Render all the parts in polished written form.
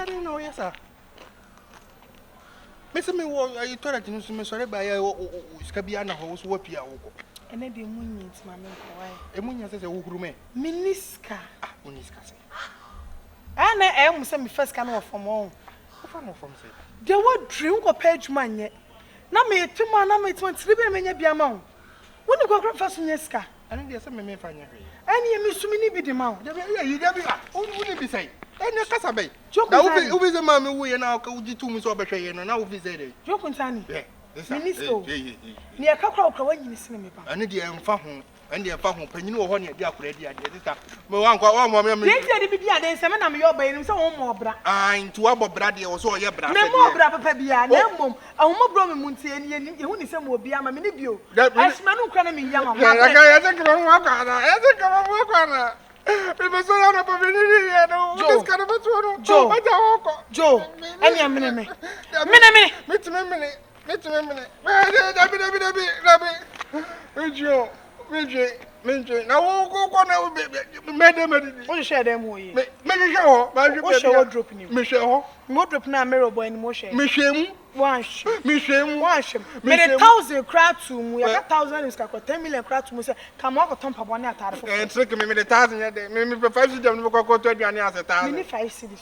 don't know, yes, sir. Miss me, you told us to Miss Sorry by Scabiana, who's what you are. And then the moon needs my milk. A moon says a woman. Miniska. Miniska. And I am some first can off from home. From say. There were drink or page man yet. Now me 2 man, I made 1 minute be amount. When you go first in Yeska, and there's some men find you. And you miss me be the mount. You wouldn't be saying. And your Casabe. Who is the mammy we are now called you 2 minutes over and now visited. Joe Kuntani. Minister. Near Cockroach when you see me. And the Fahon. And the Fahon, and you know when you're already at the one woman. They say, I'm your baby, so more bra. I'm to our brother or so, your brother. No more brother, Pabia, no more. A woman brought me Munty, and you only some will be a minibio. That's man who can be young. I think I'm walk on. I think I'm walk on. It was so out of a minute, Joe, kind of a Joe, and your minute. Minje, now go on, madam. What share them way? Michelle, my dropping you. Michelle, more drop now, mirror boy, and motion. Michelle, wash, Michelle, wash him. Made 1,000 crowd to me, 1,000 is 10 million crowd to me. Come walk a tomb of 1 hour. And trick me 1,000 a day. Maybe 5 them go to the answer. 5 cities.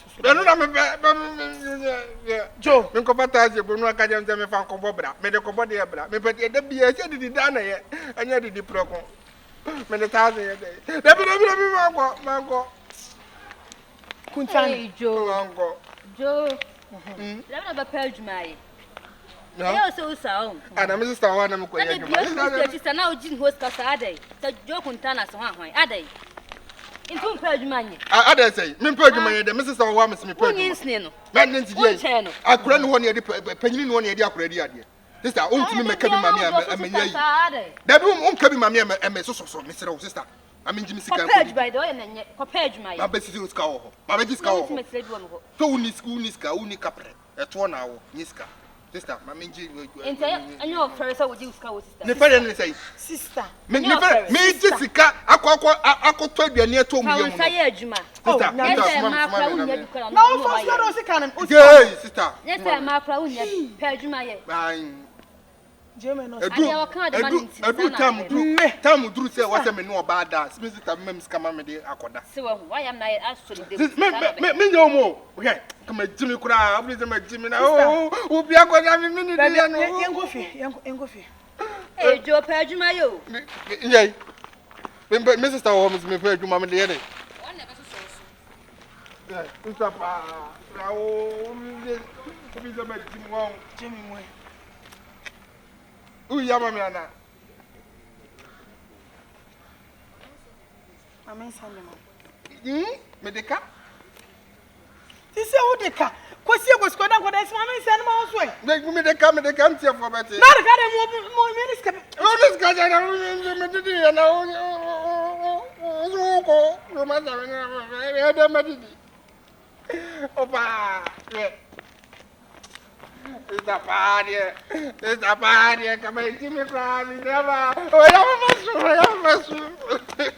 Joe, Mincopatazi, Bruno Academy, Fancobra, Medical Body, but the BS did done yet, and yet did the program. Many thousand a day. Mango. Kuntani, Joe. Mango. Joe. Let me purge my. No, so sound. And I'm Mrs. Tawana. I'm now Jim was Casade. Said Joe Kuntana, so I day. Into purge money. I say, me purge money, the Mrs. Tawana, me purge. I couldn't want you to penny one idea already. Sister, only me cabin mammy and that room cabin mammy and so Mr. Sister. I mean, Jimmy Purge by the way, and purge my best cow. My best cow. So school Niska, only capre at 1 hour, Niska. Sister, my mingy, and your first I would use cow. The parent say, Sister, me Jessica, I could tell you near 2 million. Oh, no, sister. Yes, I'm my crown, purge my. German, I do time do say what I know about that. Mr. Mems come on, Aquada. So why am I actually me no more? Okay, come a Jimmy Crab, Jimmy. Oh, we'll be a good minute. Young coffee. Hey, Joe, purge my yo. Yea, Mrs. Holmes may purge Mamma the other. Jimmy. Who Yamana? I mean, Samuel. Medica? This is what they can. Because you was going to go to Mamma's way. Make me the come here for better. Not a goddamn more minutes. Oh, this guy, it's a party, come and give me crying, never. Oh, I have a